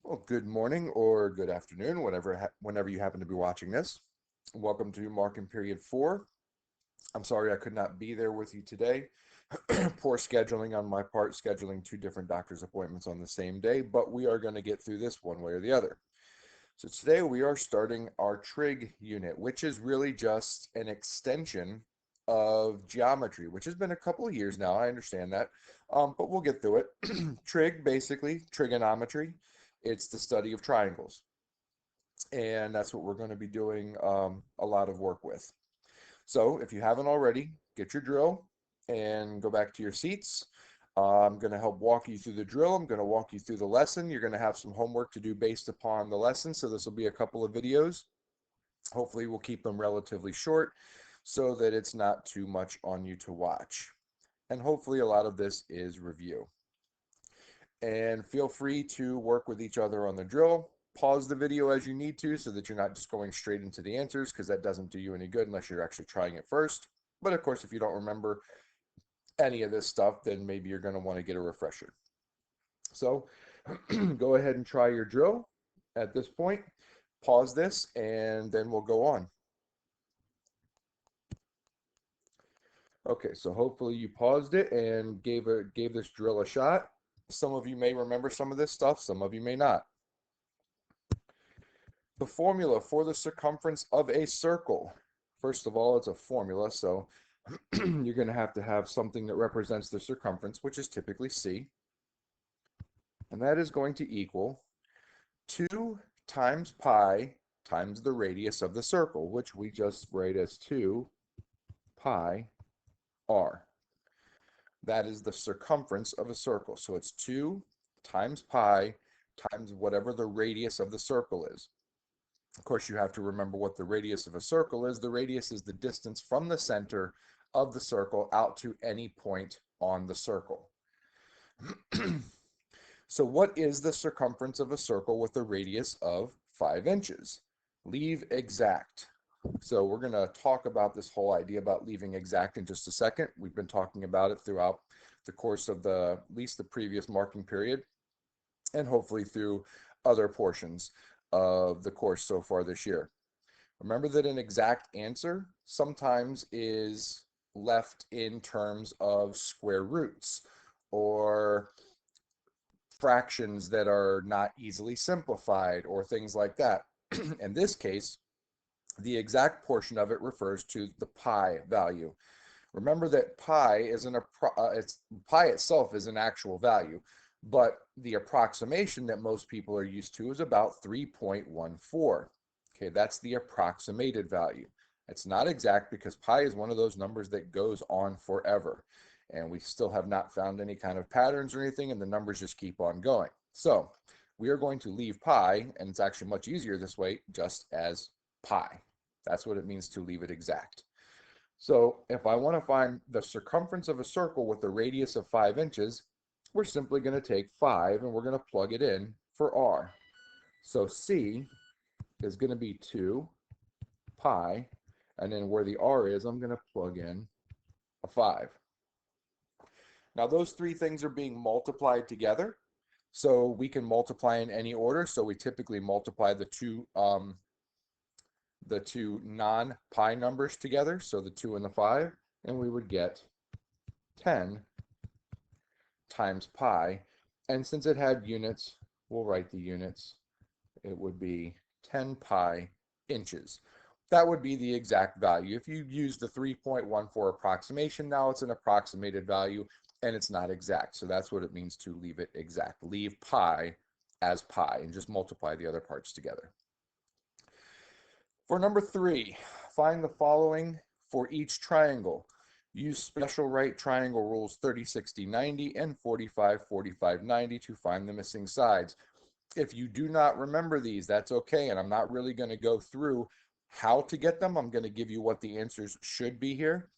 Well, good morning or good afternoon, whenever you happen to be watching this. Welcome to Marking Period 4. I'm sorry I could not be there with you today. Poor scheduling on my part, scheduling two different doctor's appointments on the same day, but we are going to get through this one way or the other. So today we are starting our trig unit, which is really just an extension of geometry, which has been a couple of years now. I understand that, but we'll get through it. Trig, basically, trigonometry. It's the study of triangles, and that's what we're going to be doing a lot of work with. So if you haven't already, get your drill and go back to your seats. I'm going to help walk you through the drill. I'm going to walk you through the lesson. You're going to have some homework to do based upon the lesson. So this will be a couple of videos. Hopefully we'll keep them relatively short so that it's not too much on you to watch. And hopefully a lot of this is review. And feel free to work with each other on the drill. Pause the video as you need to so that you're not just going straight into the answers, because that doesn't do you any good unless you're actually trying it first. But of course, if you don't remember any of this stuff, then maybe you're going to want to get a refresher. So go ahead and try your drill at this point. Pause this and then we'll go on. Okay, so hopefully you paused it and gave this drill a shot. Some of you may remember some of this stuff, some of you may not. The formula for the circumference of a circle. First of all, it's a formula, so you're going to have something that represents the circumference, which is typically c, and that is going to equal 2 times pi times the radius of the circle, which we just write as 2 pi r. That is the circumference of a circle. So it's 2 times pi times whatever the radius of the circle is. Of course, you have to remember what the radius of a circle is. The radius is the distance from the center of the circle out to any point on the circle. So what is the circumference of a circle with a radius of 5 inches? Leave exact. So we're going to talk about this whole idea about leaving exact in just a second. We've been talking about it throughout the course of at least the previous marking period, and hopefully through other portions of the course so far this year. Remember that an exact answer sometimes is left in terms of square roots or fractions that are not easily simplified or things like that. In this case, the exact portion of it refers to the pi value. Remember that pi itself is an actual value, but the approximation that most people are used to is about 3.14. Okay, that's the approximated value. It's not exact because pi is one of those numbers that goes on forever, and we still have not found any kind of patterns or anything, and the numbers just keep on going. So we are going to leave pi, and it's actually much easier this way, just as pi. That's what it means to leave it exact. So if I want to find the circumference of a circle with a radius of 5 inches, we're simply going to take 5 and we're going to plug it in for r. So c is going to be 2 pi, and then where the r is, I'm going to plug in a 5. Now those three things are being multiplied together, so we can multiply in any order. So we typically multiply the two non-pi numbers together, so the 2 and the 5, and we would get 10 times pi. And since it had units, we'll write the units. It would be 10 pi inches. That would be the exact value. If you use the 3.14 approximation, now it's an approximated value, and it's not exact. So that's what it means to leave it exact. Leave pi as pi, and just multiply the other parts together. For number 3, find the following for each triangle. Use special right triangle rules 30, 60, 90, and 45, 45, 90 to find the missing sides. If you do not remember these, that's okay, and I'm not really going to go through how to get them. I'm going to give you what the answers should be here,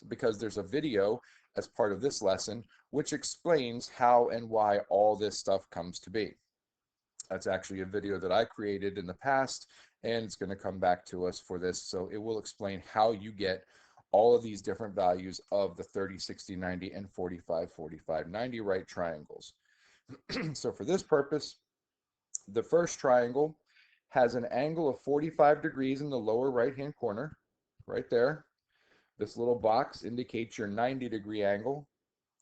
because there's a video as part of this lesson which explains how and why all this stuff comes to be. That's actually a video that I created in the past, and it's going to come back to us for this. So it will explain how you get all of these different values of the 30, 60, 90, and 45, 45, 90 right triangles. So for this purpose, The first triangle has an angle of 45 degrees in the lower right-hand corner, right there. This little box indicates your 90-degree angle.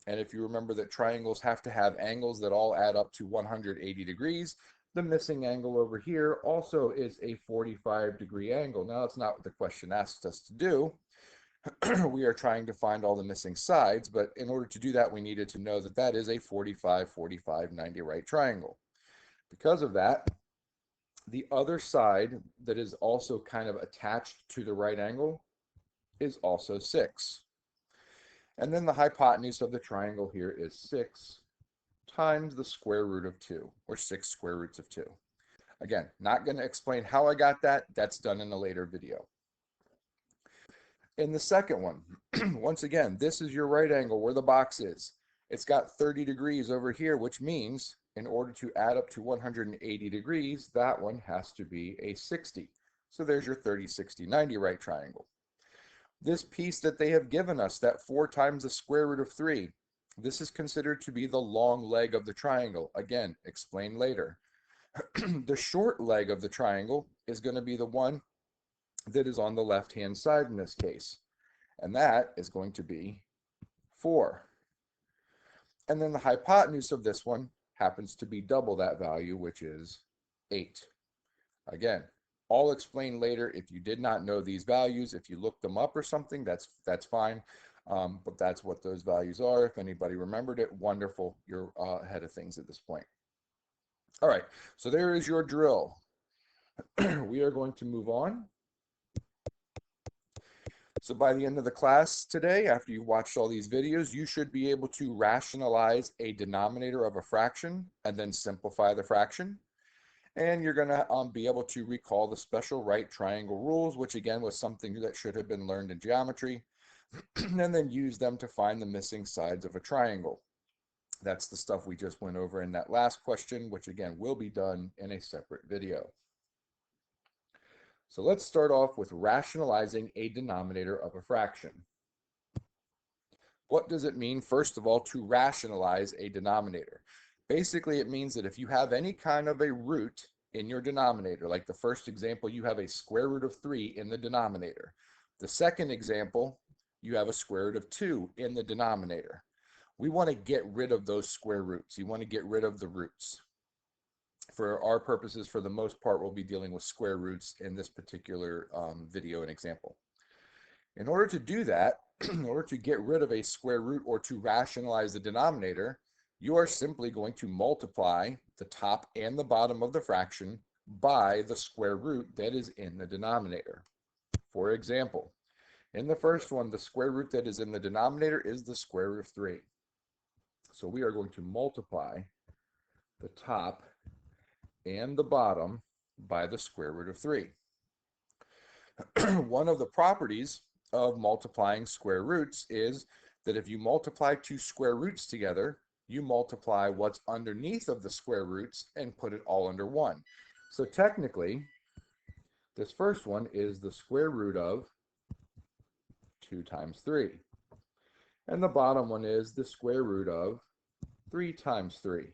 And if you remember that triangles have to have angles that all add up to 180 degrees, the missing angle over here also is a 45-degree angle. Now, that's not what the question asked us to do. We are trying to find all the missing sides, but in order to do that, we needed to know that that is a 45, 45, 90 right triangle. Because of that, the other side that is also kind of attached to the right angle is also 6. And then the hypotenuse of the triangle here is 6 times the square root of 2, or 6 square roots of 2. Again, not going to explain how I got that. That's done in a later video. In the second one, once again, this is your right angle where the box is. It's got 30 degrees over here, which means in order to add up to 180 degrees, that one has to be a 60. So there's your 30, 60, 90 right triangle. This piece that they have given us, that 4 times the square root of 3, this is considered to be the long leg of the triangle. Again, explain later. The short leg of the triangle is going to be the one that is on the left-hand side in this case. And that is going to be 4. And then the hypotenuse of this one happens to be double that value, which is 8. Again, I'll explain later if you did not know these values. If you look them up or something, that's fine. But that's what those values are. If anybody remembered it, wonderful. You're ahead of things at this point. All right, so there is your drill. We are going to move on. So by the end of the class today, after you've watched all these videos, you should be able to rationalize a denominator of a fraction and then simplify the fraction. And you're going to be able to recall the special right triangle rules, which again was something that should have been learned in geometry, and then use them to find the missing sides of a triangle. That's the stuff we just went over in that last question, which again will be done in a separate video. So let's start off with rationalizing a denominator of a fraction. What does it mean, first of all, to rationalize a denominator? Basically, it means that if you have any kind of a root in your denominator, like the first example, you have a square root of 3 in the denominator. The second example, you have a square root of 2 in the denominator. We want to get rid of those square roots. You want to get rid of the roots. For our purposes, for the most part, we'll be dealing with square roots in this particular video and example. In order to do that, in order to get rid of a square root or to rationalize the denominator, you are simply going to multiply the top and the bottom of the fraction by the square root that is in the denominator. For example, in the first one, the square root that is in the denominator is the square root of 3. So we are going to multiply the top and the bottom by the square root of 3. One of the properties of multiplying square roots is that if you multiply 2 square roots together, you multiply what's underneath of the square roots and put it all under 1. So technically, this first one is the square root of 2 times 3. And the bottom one is the square root of 3 times 3.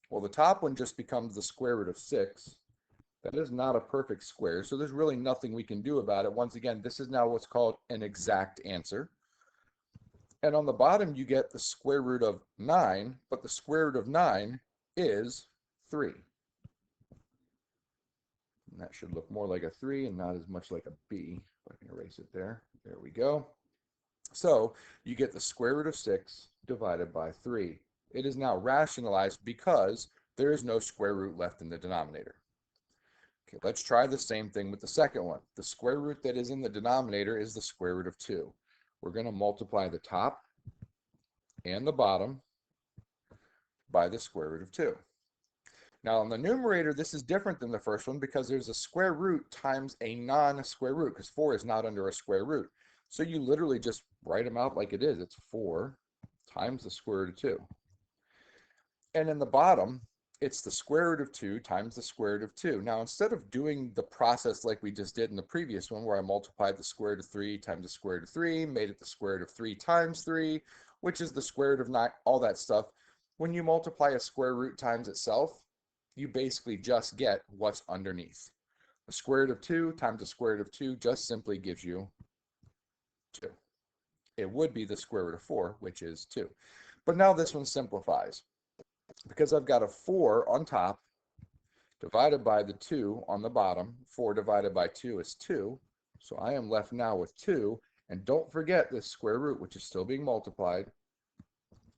Well, the top one just becomes the square root of 6. That is not a perfect square, so there's really nothing we can do about it. Once again, this is now what's called an exact answer. And on the bottom, you get the square root of 9, but the square root of 9 is 3. And that should look more like a 3 and not as much like a B. If I can erase it there. There we go. So you get the square root of 6 divided by 3. It is now rationalized because there is no square root left in the denominator. Okay, let's try the same thing with the second one. The square root that is in the denominator is the square root of 2. We're going to multiply the top and the bottom by the square root of 2. Now on the numerator, this is different than the first one because there's a square root times a non-square root, because 4 is not under a square root. So you literally just write them out like it is. It's 4 times the square root of 2. And in the bottom, it's the square root of 2 times the square root of 2. Now, instead of doing the process like we just did in the previous one, where I multiplied the square root of 3 times the square root of 3, made it the square root of 3 times 3, which is the square root of 9, all that stuff, When you multiply a square root times itself, you basically just get what's underneath. The square root of 2 times the square root of 2 just simply gives you 2. It would be the square root of 4, which is 2. But now this one simplifies. Because I've got a 4 on top divided by the 2 on the bottom, 4 divided by 2 is 2. So I am left now with 2. And don't forget this square root, which is still being multiplied.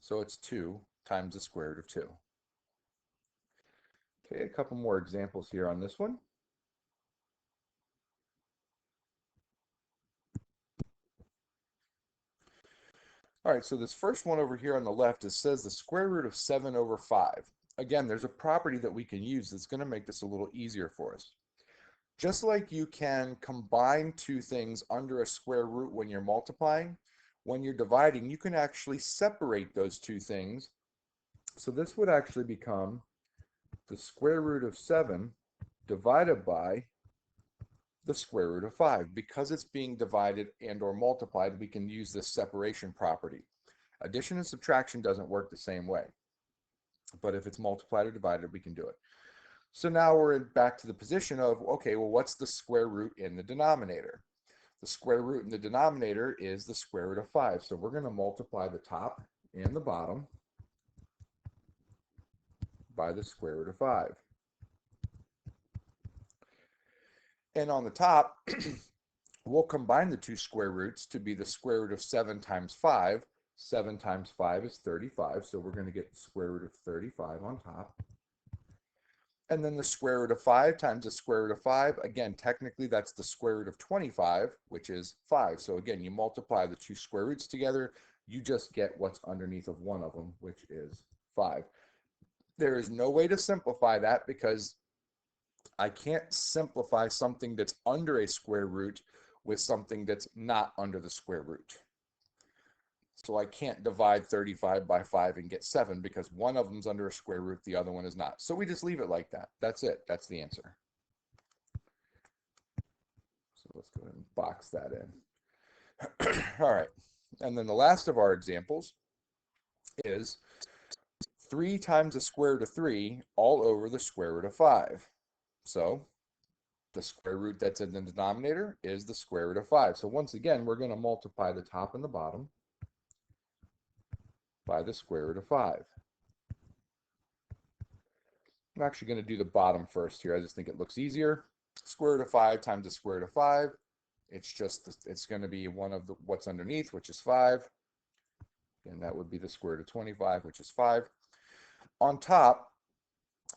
So it's 2 times the square root of 2. Okay, a couple more examples here on this one. All right, so this first one over here on the left, it says the square root of 7 over 5. Again, there's a property that we can use that's going to make this a little easier for us. Just like you can combine two things under a square root when you're multiplying, when you're dividing, you can actually separate those two things. So this would actually become the square root of 7 divided by the square root of 5. Because it's being divided and or multiplied, we can use this separation property. Addition and subtraction doesn't work the same way. But if it's multiplied or divided, we can do it. So now we're back to the position of, okay, well, what's the square root in the denominator? The square root in the denominator is the square root of 5. So we're going to multiply the top and the bottom by the square root of 5. And on the top, we'll combine the two square roots to be the square root of 7 times 5. 7 times 5 is 35, so we're going to get the square root of 35 on top. And then the square root of 5 times the square root of 5, again, technically that's the square root of 25, which is 5. So again, you multiply the two square roots together, you just get what's underneath of one of them, which is 5. There is no way to simplify that because I can't simplify something that's under a square root with something that's not under the square root. So I can't divide 35 by 5 and get 7 because one of them's under a square root, the other one is not. So we just leave it like that. That's it. That's the answer. So let's go ahead and box that in. All right. And then the last of our examples is 3 times the square root of 3 all over the square root of 5. So the square root that's in the denominator is the square root of 5. So once again, we're going to multiply the top and the bottom by the square root of 5. I'm actually going to do the bottom first here. I just think it looks easier. Square root of 5 times the square root of 5. It's going to be one of the what's underneath, which is 5. And that would be the square root of 25, which is 5. On top,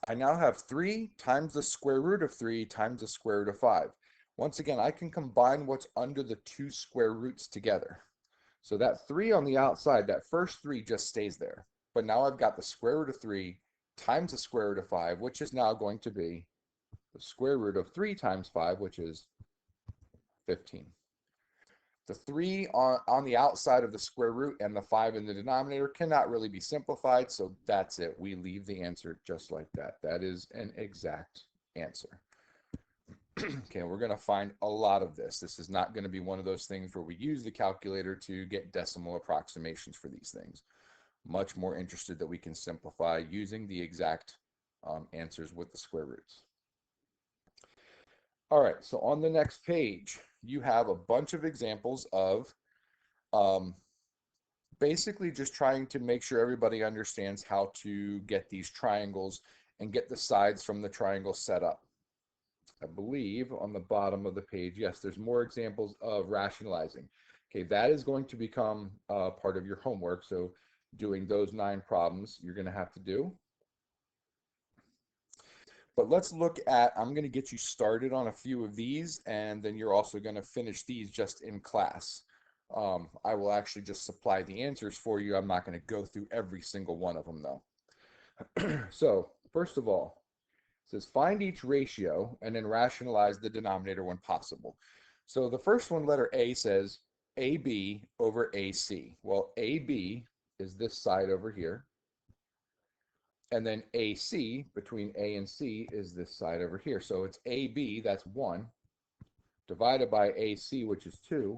I now have 3 times the square root of 3 times the square root of 5. Once again, I can combine what's under the two square roots together. So that 3 on the outside, that first 3 just stays there. But now I've got the square root of 3 times the square root of 5, which is now going to be the square root of 3 times 5, which is 15. The 3 on the outside of the square root and the 5 in the denominator cannot really be simplified, so that's it. We leave the answer just like that. That is an exact answer. Okay, we're going to find a lot of this. This is not going to be one of those things where we use the calculator to get decimal approximations for these things. Much more interested that we can simplify using the exact answers with the square roots. All right, so on the next page, you have a bunch of examples of basically just trying to make sure everybody understands how to get these triangles and get the sides from the triangle set up. I believe on the bottom of the page, yes, there's more examples of rationalizing. Okay, that is going to become part of your homework. So doing those 9 problems, you're going to have to do. But let's look at, I'm going to get you started on a few of these, and then you're also going to finish these just in class. I will actually just supply the answers for you. I'm not going to go through every single one of them, though. So, first of all, it says find each ratio and then rationalize the denominator when possible. So the first one, letter A, says AB over AC. Well, AB is this side over here. And then AC, between A and C, is this side over here. So it's AB, that's 1, divided by AC, which is 2.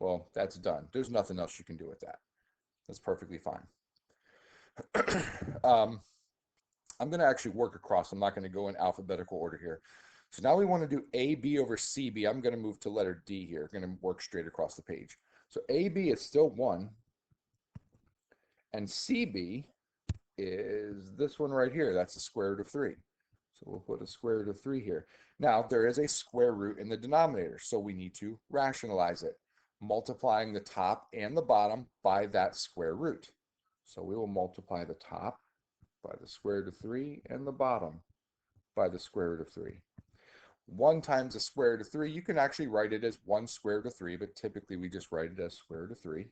Well, that's done. There's nothing else you can do with that. That's perfectly fine. I'm going to actually work across. I'm not going to go in alphabetical order here. So now we want to do AB over CB. I'm going to move to letter D here. I'm going to work straight across the page. So AB is still 1, and CB is this one right here. That's the square root of 3. So we'll put a square root of 3 here. Now, there is a square root in the denominator, so we need to rationalize it, multiplying the top and the bottom by that square root. So we will multiply the top by the square root of 3 and the bottom by the square root of 3. 1 times the square root of 3, you can actually write it as 1 square root of 3, but typically we just write it as square root of 3.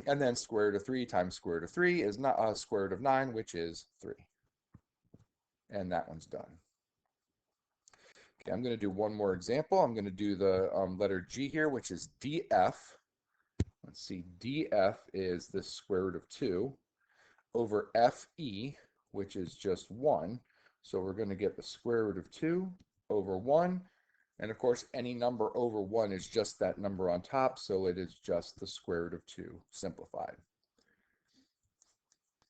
And then square root of 3 times square root of 3 is not square root of 9, which is 3. And that one's done. Okay, I'm going to do one more example. I'm going to do the letter G here, which is DF. Let's see, DF is the square root of 2 over FE, which is just 1. So we're going to get the square root of 2 over 1. And of course, any number over 1 is just that number on top, so it is just the square root of 2 simplified.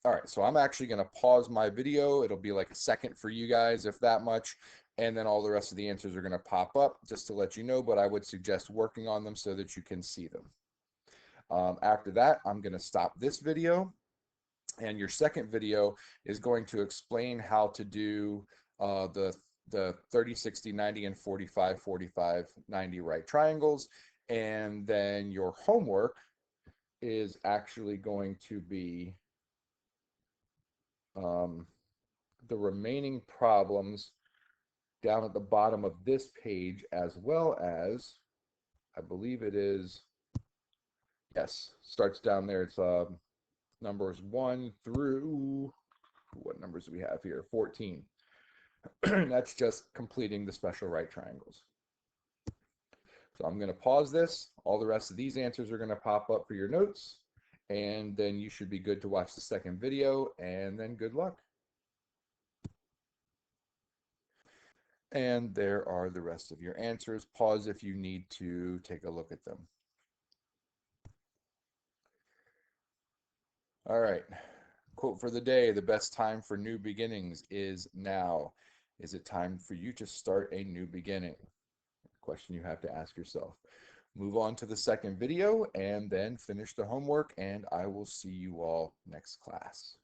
All right, so I'm actually going to pause my video. It'll be like a second for you guys, if that much, and then all the rest of the answers are going to pop up just to let you know, but I would suggest working on them so that you can see them. After that, I'm going to stop this video, and your second video is going to explain how to do the 30, 60, 90, and 45, 45, 90 right triangles. And then your homework is actually going to be the remaining problems down at the bottom of this page, as well as, I believe it is, yes, starts down there. It's numbers 1 through, what numbers do we have here? 14. That's just completing the special right triangles. So I'm going to pause this. All the rest of these answers are going to pop up for your notes, and then you should be good to watch the second video, and then good luck. And there are the rest of your answers. Pause if you need to take a look at them. All right. Quote for the day: the best time for new beginnings is now. Is it time for you to start a new beginning? Question you have to ask yourself. Move on to the second video and then finish the homework, and I will see you all next class.